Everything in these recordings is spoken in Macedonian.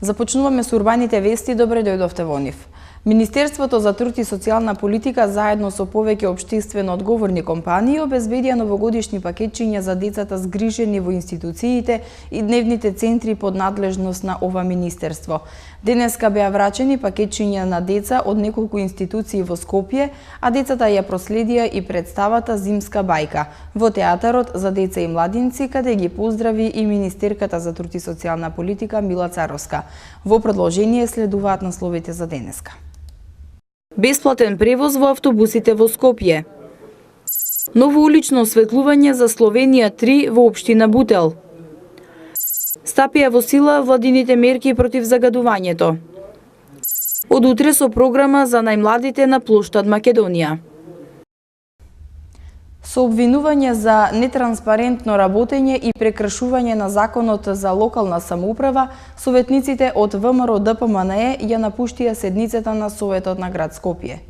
Започнуваме со урбаните вести, добре дојдовте во нив. Министерството за труд и социјална политика заедно со повеќе општествено одговорни компании обезбедија новогодишни пакетчиња за децата згрижени во институциите и дневните центри под надлежност на ова министерство. Денеска беа врачени пакетчиња на деца од неколку институции во Скопје, а децата ја проследија и представата Зимска бајка во театарот за деца и младинци, каде ги поздрави и министерката за труд и социјална политика Мила Царовска. Во продолжение следуваат насловите за денеска. Бесплатен превоз во автобусите во Скопје. Ново улично осветлување за Словенија 3 во општина Бутел. Стапија во сила владините мерки против загадувањето. Од утре со програма за најмладите на плоштад Македонија. Со обвинување за нетранспарентно работење и прекршување на законот за локална самоуправа, советниците од ВМРО ДПМНЕ ја напуштија седницата на Советот на град Скопје.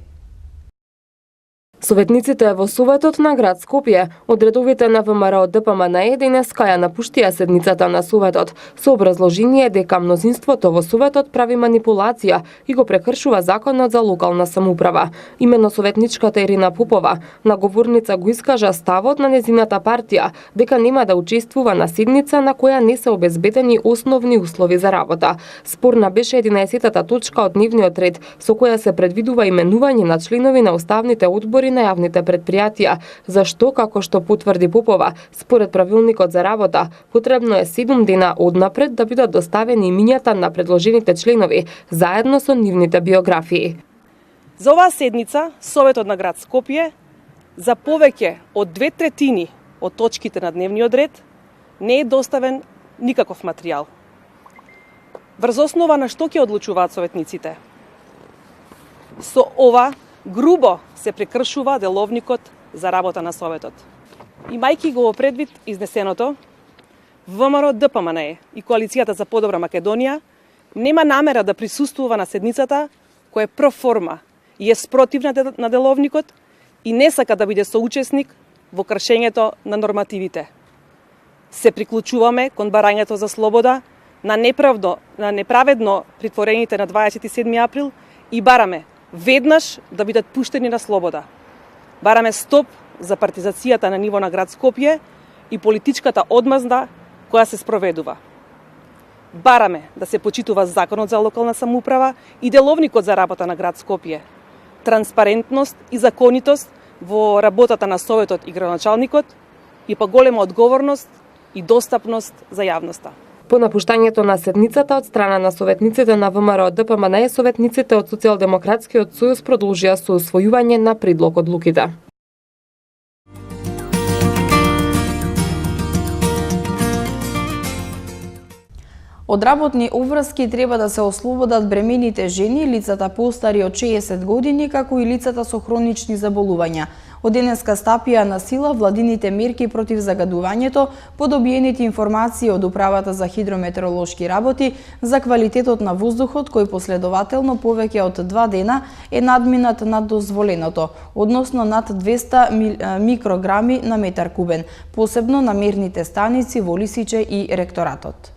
Советниците во Советот на град Скопје од редовите на ВМРО ДПМНЕ денеска ја напуштија седницата на Советот со образложение дека мнозинството во Советот прави манипулација и го прекршува законот за локална самоуправа. Именно советничката Ирина Попова, наговорница, го искажа ставот на незината партија дека нема да учествува на седница на која не се обезбедени основни услови за работа. Спорна беше 11-та точка од дневниот ред со која се предвидува именување на членови на уставните одбори на јавните предпријатија, зашто, како што потврди Попова, според правилникот за работа, потребно е 7 дена однапред да бидат доставени имињата на предложените членови, заедно со нивните биографии. За оваа седница, Советот на град Скопје, за повеќе од 2/3 од точките на дневниот ред, не е доставен никаков материјал. Врз основа на што ќе одлучуваат советниците? Со ова грубо се прекршува деловникот за работа на Советот. Имајќи го во предвид изнесеното, ВМРО ДПМНЕ и Коалицијата за подобра Македонија нема намера да присуствува на седницата која е проформа и е спротивна на деловникот и не сака да биде соучесник во кршењето на нормативите. Се приклучуваме кон барањето за слобода на неправедно притворените на 27 април и бараме веднаш да бидат пуштени на слобода. Бараме стоп за партизацијата на ниво на град Скопје и политичката одмазда која се спроведува. Бараме да се почитува законот за локална самоуправа и деловникот за работа на град Скопје, транспарентност и законитост во работата на Советот и градоначалникот и поголема одговорност и достапност за јавноста. По напуштањето на седницата од страна на советниците на ВМРО ДПМНЕ, советниците од Социјалдемократскиот сојуз продолжија со усвојување на предлог одлуките. Од работни обврски треба да се ослободат бремените жени, лицата постари од 60 години, како и лицата со хронични заболувања. Од денеска стапија на сила владините мерки против загадувањето по добиените информации од Управата за хидрометеоролошки работи за квалитетот на воздухот, кој последователно повеќе од 2 дена е надминат над дозволеното, односно над 200 микрограми на метар кубен, посебно на мерните станици во Лисиче и ректоратот.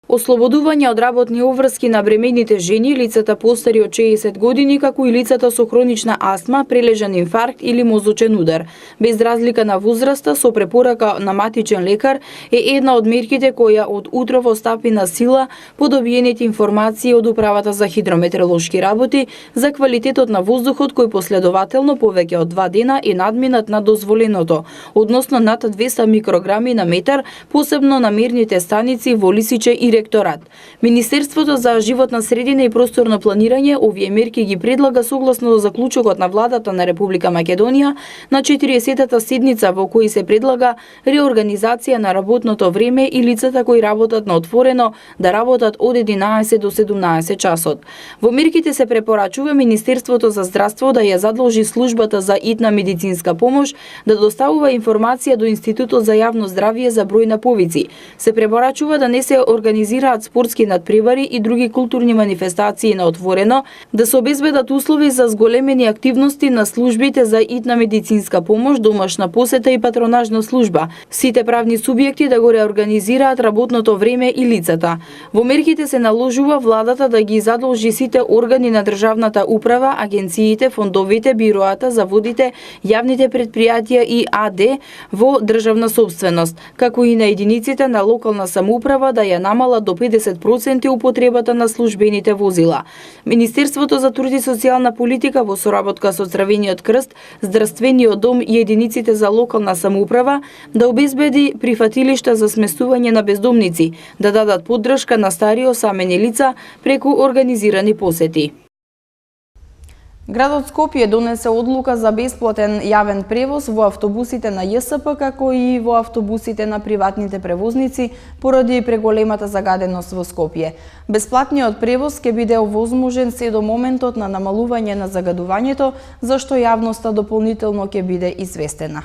Ослободување од работни обврски на бремените жени, лицата постари од 60 години, како и лицата со хронична астма, прележан инфаркт или мозочен удар, без разлика на возраста, со препорака на матичен лекар, е една од мерките која од утрово стапи на сила по добиените информации од Управата за хидрометеоролошки работи за квалитетот на воздухот, кој последователно повеќе од 2 дена е надминат на дозволеното, односно над 200 микрограми на метар, посебно на мерните станици во Лисиче и ректорат. Министерството за животна средина и просторно планирање овие мерки ги предлага согласно заклучокот на владата на Република Македонија на 40-та седница во кој се предлага реорганизација на работното време и лицата кои работат на отворено да работат од 11 до 17 часот. Во мерките се препорачува Министерството за здравство да ја задолжи службата за итна медицинска помош да доставува информација до Институтот за јавно здравје за број на повици. Се препорачува да не се организира организираат спортски надпревари и други културни манифестации на отворено, да се обезбедат услови за зголемени активности на службите за итна медицинска помош, домашна посета и патронажна служба. Сите правни субјекти да го реорганизираат работното време и лицата. Во мерките се наложува владата да ги задолжи сите органи на државната управа, агенциите, фондовите, бироата, заводите, јавните предпријатија и АД во државна сопственост, како и на единиците на локална самоуправа да ја намалат до 50% употребата на службените возила. Министерството за труд и социјална политика во соработка со Црвениот крст, Здравствениот дом и единиците за локална самоуправа да обезбеди прифатилишта за сместување на бездомници, да дадат поддршка на стари осамени лица преку организирани посети. Градот Скопје донесе одлука за бесплатен јавен превоз во автобусите на ЈСП, како и во автобусите на приватните превозници, поради преголемата загаденост во Скопје. Бесплатниот превоз ќе биде овозможен се до моментот на намалување на загадувањето, зашто јавноста дополнително ќе биде известена.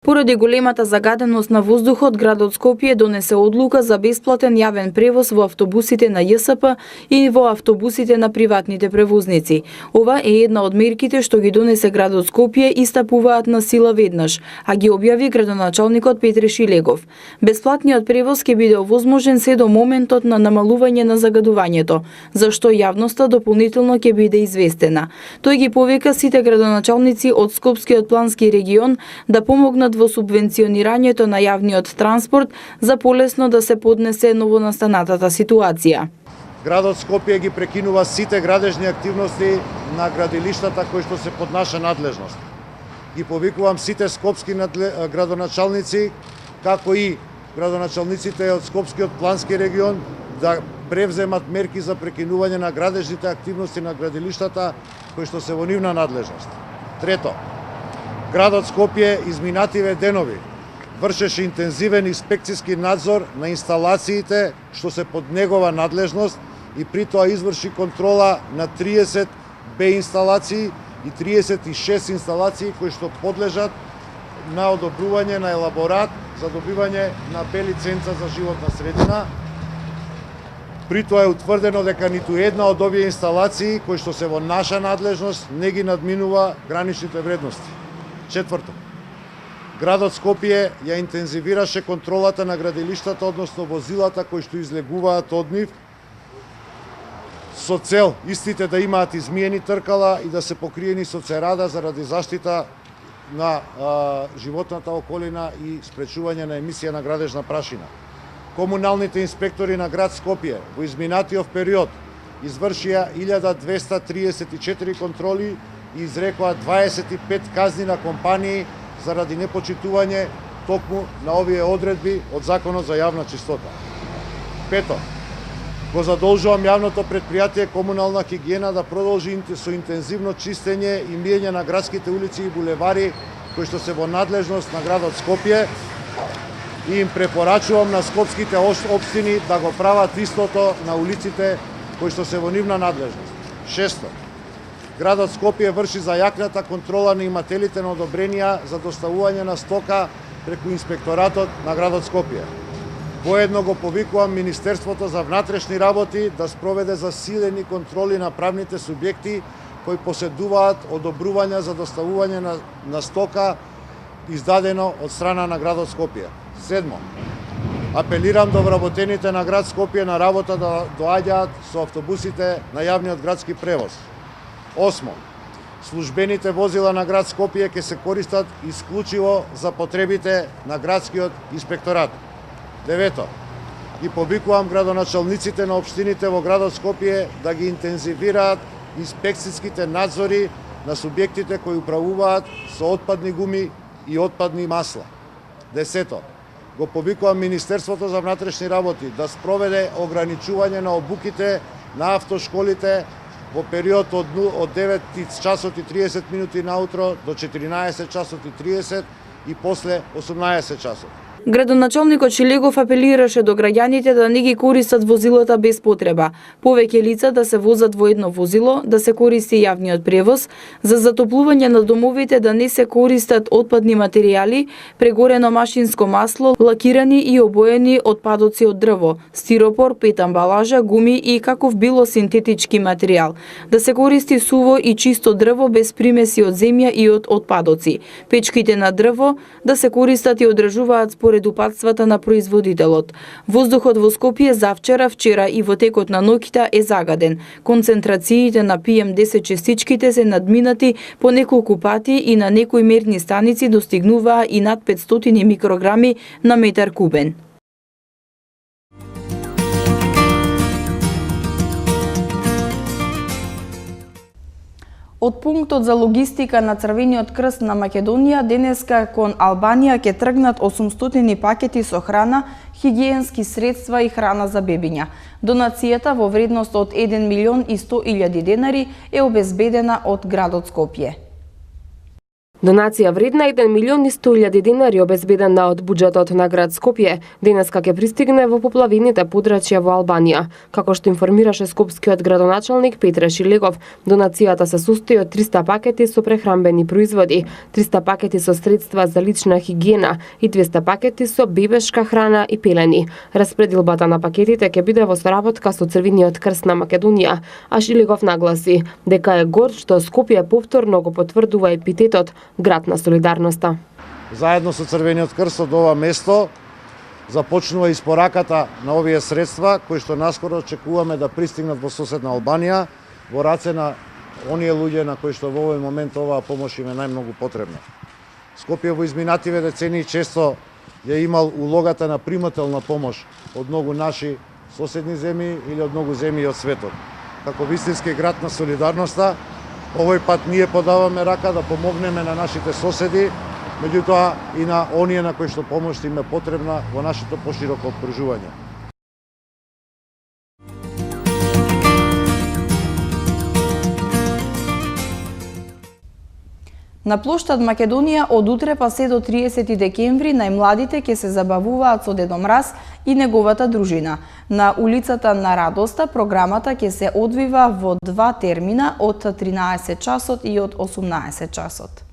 Поради големата загаденост на воздухот, градот Скопје донесе одлука за бесплатен јавен превоз во автобусите на ЈСП и во автобусите на приватните превозници. Ова е една од мерките што ги донесе градот Скопје и стапуваат на сила веднаш, а ги објави градоначалникот Петре Шилегов. Бесплатниот превоз ќе биде овозможен се до моментот на намалување на загадувањето, зашто јавноста дополнително ќе биде известена. Тој ги повика сите градоначалници од Скопскиот плански регион да помогнат во субвенционирањето на јавниот транспорт за полесно да се поднесе новонастанатата ситуација. Градот Скопје ги прекинува сите градежни активности на градилиштата кои што се под наша надлежност. Ги повикувам сите скопски градоначалници, како и градоначалниците од Скопскиот плански регион да превземат мерки за прекинување на градежните активности на градилиштата кои што се во нивна надлежност. Трето, градот Скопје изминативе денови вршеше интензивен инспекцијски надзор на инсталациите што се под негова надлежност и при тоа изврши контрола на 30 Б инсталации и 36 инсталации кои што подлежат на одобрување на елаборат за добивање на Б лиценца за животна средина. При тоа е утврдено дека ниту една од овие инсталации кои што се во наша надлежност не ги надминува граничните вредности. Четврто, градот Скопје ја интензивираше контролата на градилиштата, односно возилата кои што излегуваат од нив, со цел истите да имаат измиени тркала и да се покриени со церада заради заштита на животната околина и спречување на емисија на градежна прашина. Комуналните инспектори на град Скопје во изминатиот период извршија 1234 контроли и изрекоа 25 казни на компании заради непочитување токму на овие одредби од Законот за јавна чистота. Пето, го задолжувам јавното предпријатие Комунална хигиена да продолжи со интензивно чистење и миење на градските улици и булевари кои што се во надлежност на градот Скопје и им препорачувам на скопските општини да го прават истото на улиците кои што се во нивна надлежност. Шесто, градот Скопје врши зајакната контрола на имателите на одобренија за доставување на стока преку инспекторатот на градот Скопје. Воедно го повикувам Министерството за внатрешни работи да спроведе засилени контроли на правните субјекти кои поседуваат одобрувања за доставување на стока издадено од страна на градот Скопје. Седмо, апелирам до вработените на град Скопје на работа да доаѓаат со автобусите на јавниот градски превоз. Осмо, службените возила на град Скопје ќе се користат исклучиво за потребите на градскиот инспекторат. Девето, ги повикувам градоначалниците на општините во градот Скопје да ги интензивираат инспекцијските надзори на субјектите кои управуваат со отпадни гуми и отпадни масла. Десето, го повикувам Министерството за внатрешни работи да спроведе ограничување на обуките на автошколите во период од 9 часот и 30 минути наутро до 14 часот и 30 и после 18 часот. Градоначалникот Шилегов апелираше до граѓаните да не ги користат возилата без потреба, повеќе лица да се возат во едно возило, да се користи јавниот превоз, за затоплување на домовите да не се користат отпадни материјали, прегорено машинско масло, лакирани и обоени отпадоци од дрво, стиропор, пет амбалажа, гуми и каков било синтетички материјал, да се користи суво и чисто дрво без примеси од земја и од отпадоци, печките на дрво да се користат и одржуваат според упатствата на производителот. Воздухот во Скопје завчера, вчера и во текот на ноќта е загаден. Концентрациите на PM10 частичките се надминати по неколку пати и на некои мерни станици достигнуваа и над 500 микрограми на метар кубен. Од пунктот за логистика на Црвениот крст на Македонија денеска кон Албанија ќе тргнат 800 пакети со храна, хигиенски средства и храна за бебиња. Донацијата во вредност од 1.100.000 денари е обезбедена од градот Скопје. Донација вредна 1.100.000 денари обезбедена од буџетот на град Скопје денеска ќе пристигне во поплавените подрачја во Албанија. Како што информираше скопскиот градоначалник Петре Шилегов, донацијата се состои од 300 пакети со прехранбени производи, 300 пакети со средства за лична хигиена и 200 пакети со бебешка храна и пелени. Распределбата на пакетите ќе биде во соработка со Црвениот крст на Македонија, а Шилегов нагласи дека е горд што Скопје повторно го потврдува епитетот град на солидарноста. Заедно со Црвениот крст од ова место започнува испораката на овие средства кои што наскоро очекуваме да пристигнат во соседна Албанија во раце на оние луѓе на кои што во овој момент оваа помош им е најмногу потребна. Скопје во изминативе децении често ја имал улогата на примател на помош од многу наши соседни земји или од многу земји од светот. Како вистински град на солидарноста, овој пат ние подаваме рака да помогнеме на нашите соседи, меѓутоа и на оние на кои што помош им е потребна во нашето пошироко опружување. На плоштад Македонија од утре па се до 30 декември најмладите ќе се забавуваат со Дедо Мраз и неговата дружина. На улицата на Радоста програмата ќе се одвива во два термина од 13 часот и од 18 часот.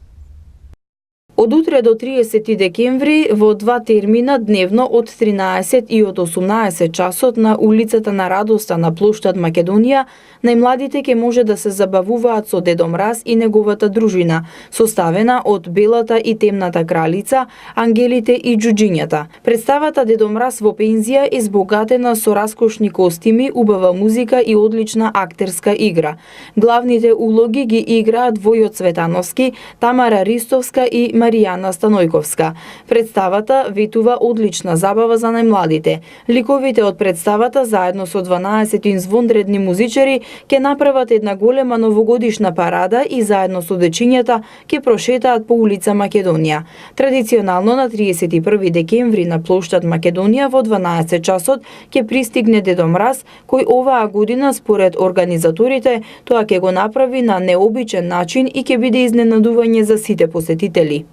Од утре до 30 декември во два термина дневно од 13 и од 18 часот на улицата на Радоста на плоштад Македонија најмладите ќе може да се забавуваат со Дедо Мраз и неговата дружина, составена од Белата и Темната кралица, ангелите и џуџињата. Представата Дедо Мраз во пензија е збогатена со раскошни костими, убава музика и одлична актерска игра. Главните улоги ги играат Војо Цветановски, Тамара Ристовска и Маријана Станојковска. Представата ветува одлична забава за најмладите. Ликовите од представата заедно со 12 извонредни музичари ќе направат една голема новогодишна парада и заедно со дечињата ќе прошетаат по улица Македонија. Традиционално на 31 декември на плоштад Македонија во 12 часот ќе пристигне Дедо Мраз, кој оваа година според организаторите тоа ќе го направи на необичен начин и ќе биде изненадување за сите посетители.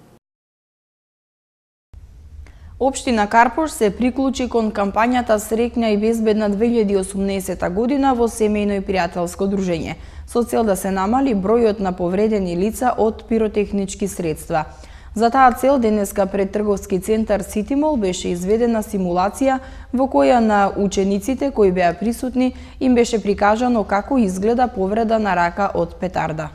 Општина Карпош се приклучи кон кампањата Среќна и безбедна 2018 година во семејно и пријателско дружење, со цел да се намали бројот на повредени лица од пиротехнички средства. За таа цел денеска пред трговски центар Ситимол беше изведена симулација во која на учениците кои беа присутни им беше прикажано како изгледа повреда на рака од петарда.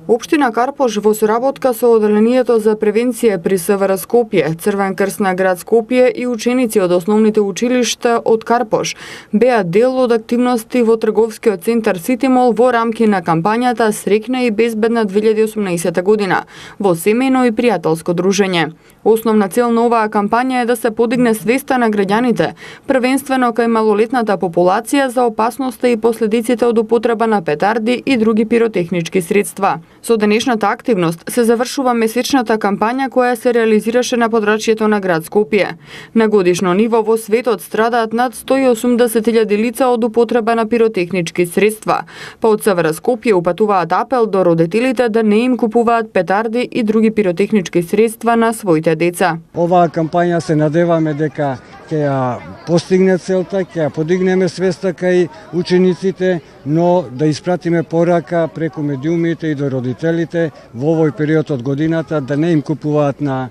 Општина Карпош во соработка со Оделението за превенција при СВР Скопје, Црвен крст на град Скопје и ученици од основните училишта од Карпош беа дел од активности во трговскиот центар Ситимол во рамки на кампањата Среќна и безбедна 2018 година во семејно и пријателско дружење. Основна цел на оваа кампања е да се подигне свеста на граѓаните, првенствено кај малолетната популација за опасноста и последиците од употреба на петарди и други пиротехнички средства. Со денешната активност се завршува месечната кампања која се реализираше на подрачјето на град Скопје. На годишно ниво во светот страдаат над 180.000 лица од употреба на пиротехнички средства. Па од СВР Скопје упатуваат апел до родителите да не им купуваат петарди и други пиротехнички средства на своите деца. Оваа кампања се надеваме дека ќе ја постигне целта, ќе ја подигнеме свеста кај учениците, но да испратиме порака преку медиумите и до родителите во овој период од годината да не им купуваат на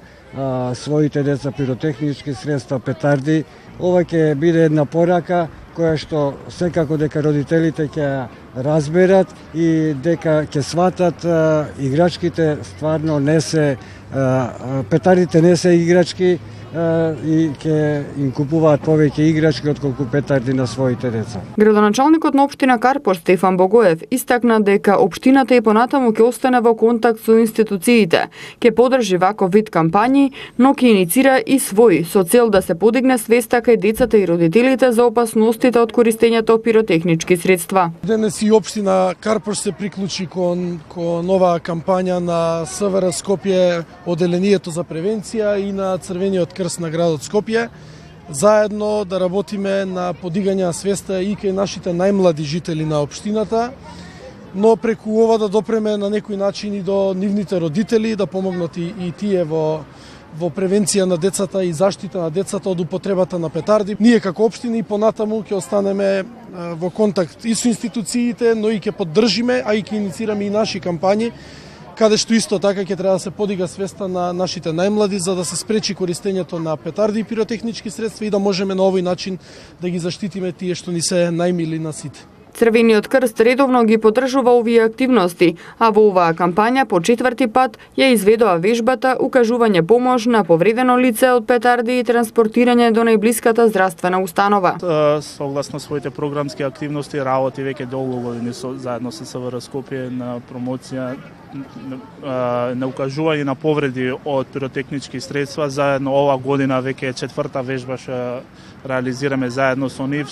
своите деца пиротехнички средства, петарди. Ова ќе биде една порака која што секако дека родителите ќе ја разберат и дека ќе сватат играчките стварно не се петардите не се играчки и ќе им купуваат повеќе играчки отколку петарди на своите деца. Градоначалникот на општина Карпош Стефан Богоев истакна дека општината и понатаму ќе остане во контакт со институциите, ќе подржи ваков вид кампањи, но ќе иницира и свој со цел да се подигне свеста кај децата и родителите за опасностите од користењето пиротехнички средства. Денес и општина Карпош се приклучи кон оваа кампања на СВР Скопје, Оделението за превенција и на Црвениот крст на градот Скопје, заедно да работиме на подигање на свеста и кај нашите најмлади жители на општината, но преку ова да допреме на некој начин и до нивните родители, да помогнат и тие во превенција на децата и заштита на децата од употребата на петарди. Ние како општина и понатаму ќе останеме во контакт и со институциите, но и ќе поддржиме, а и ќе иницираме и наши кампањи, каде што исто така ќе треба да се подига свеста на нашите најмлади за да се спречи користењето на петарди и пиротехнички средства и да можеме на овој начин да ги заштитиме тие што ни се најмили на сите. Црвениот крст редовно ги поддржува овие активности, а во оваа кампања по четврти пат ја изведува вежбата укажување помош на повредено лице од петарди и транспортирање до најблиската здравствена установа. Согласно своите програмски активности работи веќе долго години заедно со СВР Скопје на промоција на укажување на повреди од пиротехнички средства. Заедно ова година веќе четврта вежба што реализираме заедно со нив.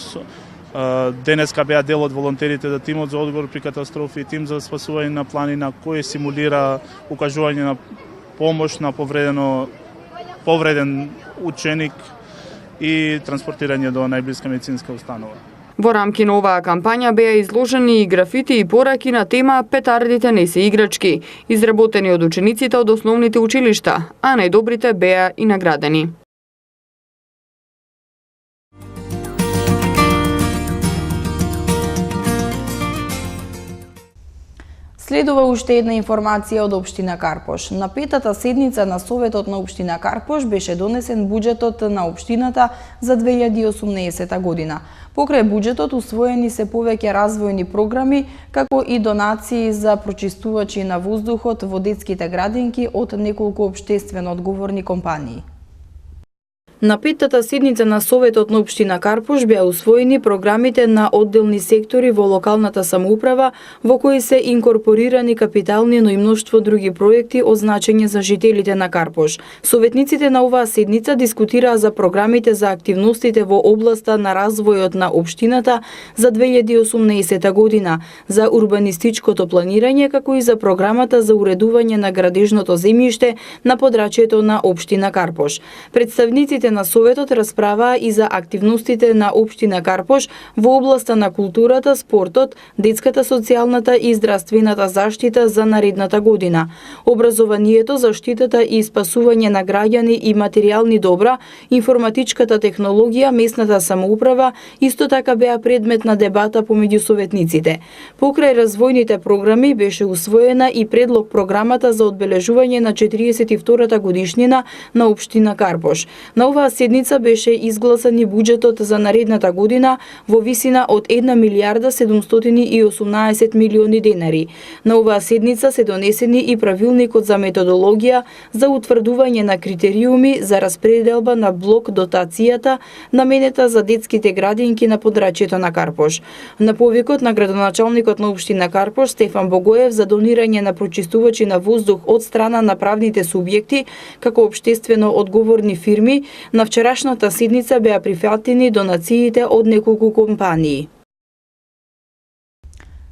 Денеска беа дел од волонтерите да тимот за одговор при катастрофи и тим за спасување на планина кој симулира укажување на помош на повреден ученик и транспортирање до најблиска медицинска установа. Во рамки на оваа кампања беа изложени и графити и пораки на тема "Петардите не се играчки", изработени од учениците од основните училишта, а најдобрите беа и наградени. Следува уште една информација од општина Карпош. На петата седница на Советот на општина Карпош беше донесен буџетот на општината за 2018 година. Покрај буџетот усвоени се повеќе развојни програми, како и донации за прочистувачи на воздухот во детските градинки од неколку општествено одговорни компании. На петтата седница на Советот на општина Карпош беа усвоени програмите на одделни сектори во локалната самоуправа, во кои се инкорпорирани капитални, но и мноштво други проекти од значење за жителите на Карпош. Советниците на оваа седница дискутираа за програмите за активностите во областа на развојот на општината за 2018 година, за урбанистичкото планирање, како и за програмата за уредување на градежното земјиште на подрачјето на општина Карпош. Представниците на Советот расправаа и за активностите на општина Карпош во областа на културата, спортот, детската социјалната и здравствената заштита за наредната година. Образованието, заштитата и спасување на граѓани и материјални добра, информатичката технологија, местната самоуправа исто така беа предмет на дебата помеѓу советниците. Покрај развојните програми беше усвоена и предлог програмата за одбележување на 42-та годишнина на општина Карпош. На оваа седница беше изгласан и буџетот за наредната година во висина од 1 милијарда 718 милиони денари. На оваа седница се донесени и правилникот за методологија за утврдување на критериуми за распределба на блок дотацијата наменета за детските градинки на подрачјето на Карпош. На повикот на градоначалникот на општина Карпош Стефан Богоев за донирање на прочистувачи на воздух од страна на правните субјекти како општествено одговорни фирми, на вчерашната седница беа прифатени донациите од неколку компании.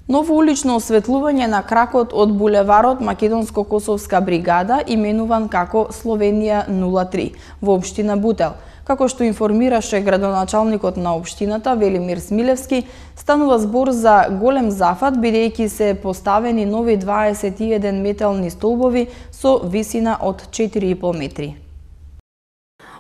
Ново улично осветлување на кракот од булеварот Македонско-Косовска бригада, именуван како Словенија 03, во општина Бутел. Како што информираше градоначалникот на општината Велимир Смилевски, станува збор за голем зафат, бидејќи се поставени нови 21 метални столбови со висина од 4,5 метри.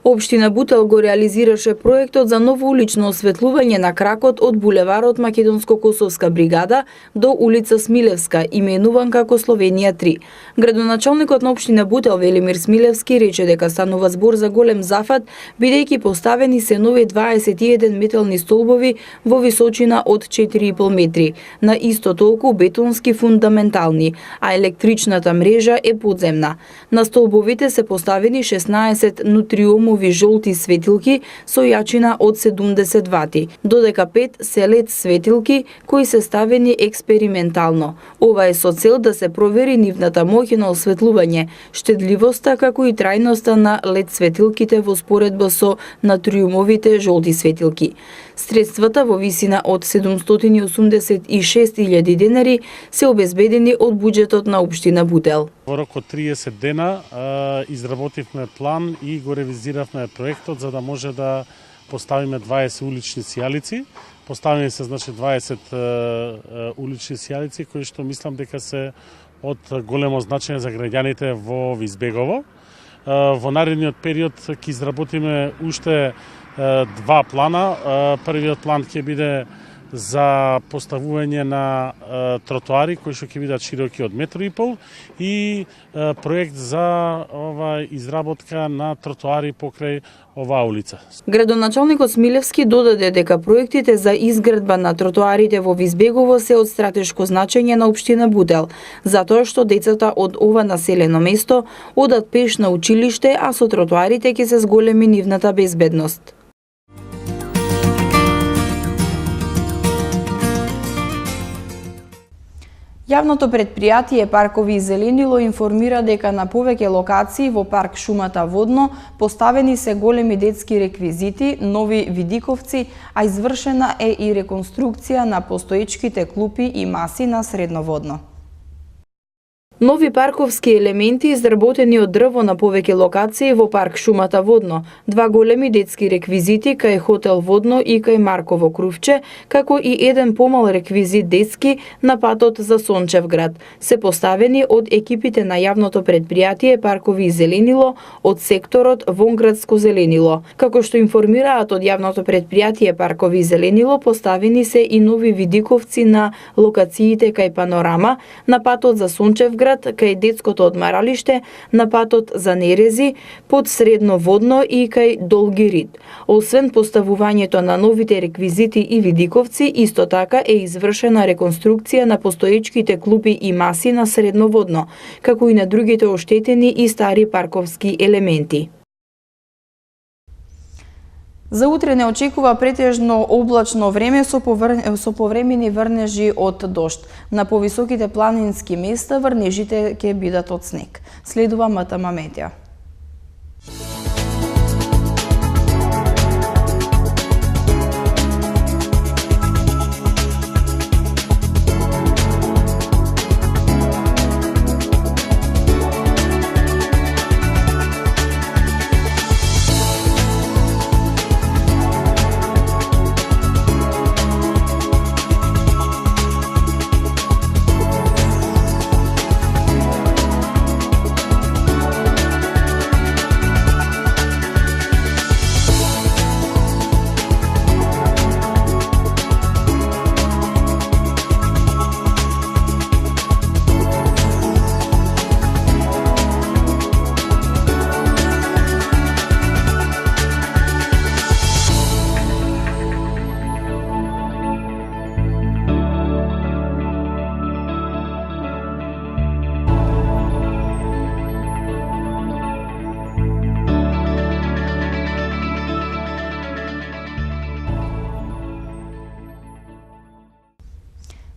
Општина Бутел го реализираше проектот за ново улично осветлување на кракот од булеварот Македонско-Косовска бригада до улица Смилевска, именуван како Словенија 3. Градоначалникот на општина Бутел Велимир Смилевски рече дека станува збор за голем зафат, бидејќи поставени се нови 21 метални столбови во височина од 4,5 метри, на исто толку бетонски фундаментални, а електричната мрежа е подземна. На столбовите се поставени 16 нутриумови жолти светилки со јачина од 70 вати, додека 5 се LED светилки кои се ставени експериментално. Ова е со цел да се провери нивната моќ на осветлување, штедливоста како и трајноста на LED светилките во споредба со натриумовите жолти светилки. Средствата во висина од 786.000 денари се обезбедени од буџетот на општина Бутел. Во рок од 30 дена изработивме план и го ревизиравме проектот за да може да поставиме 20 улични сијалици. Поставени се 20 улични сијалици кои што мислам дека се од големо значење за граѓаните во Визбегово. Во наредниот период ќе изработиме уште два плана. Првиот план ќе биде за поставување на тротоари кои што ќе бидат широки од 1,5 метри и проект за изработка на тротоари покрај оваа улица. Градоначалникот Смилевски додаде дека проектите за изградба на тротоарите во Визбегово се од стратешко значење на општина Бутел, затоа што децата од ова населено место одат пеш на училиште, а со тротоарите ќе се зголеми нивната безбедност. Јавното предпријатие Паркови и зеленило информира дека на повеќе локации во парк Шумата Водно поставени се големи детски реквизити, нови видиковци, а извршена е и реконструкција на постоечките клупи и маси на Средноводно. Нови парковски елементи изработени од дрво на повеќе локации во парк Шумата Водно, два големи детски реквизити кај хотел Водно и кај Марково Крувче, како и еден помал реквизит детски на патот за Сончевград, се поставени од екипите на јавното предпријатие Паркови и зеленило од секторот Вонградско зеленило. Како што информираат од јавното предпријатие Паркови и зеленило, поставени се и нови видиковци на локациите кај Панорама, на патот за Сончевград, кај детското одмаралиште, на патот за Нерези, под Средноводно и кај Долги Рид. Освен поставувањето на новите реквизити и видиковци, исто така е извршена реконструкција на постоечките клупи и маси на Средноводно, како и на другите оштетени и стари парковски елементи. За утре не очекува претежно облачно време со повремени врнежи од дожд. На повисоките планински места врнежите ќе бидат од снег. Следува МТМ Метеа.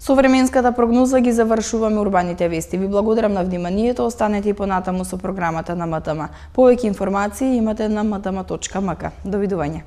Со временската прогноза ги завршуваме урбаните вести. Ви благодарам на вниманието, останете и понатаму со програмата на МТМ. Повеќе информации имате на mtm.mk. Довидување.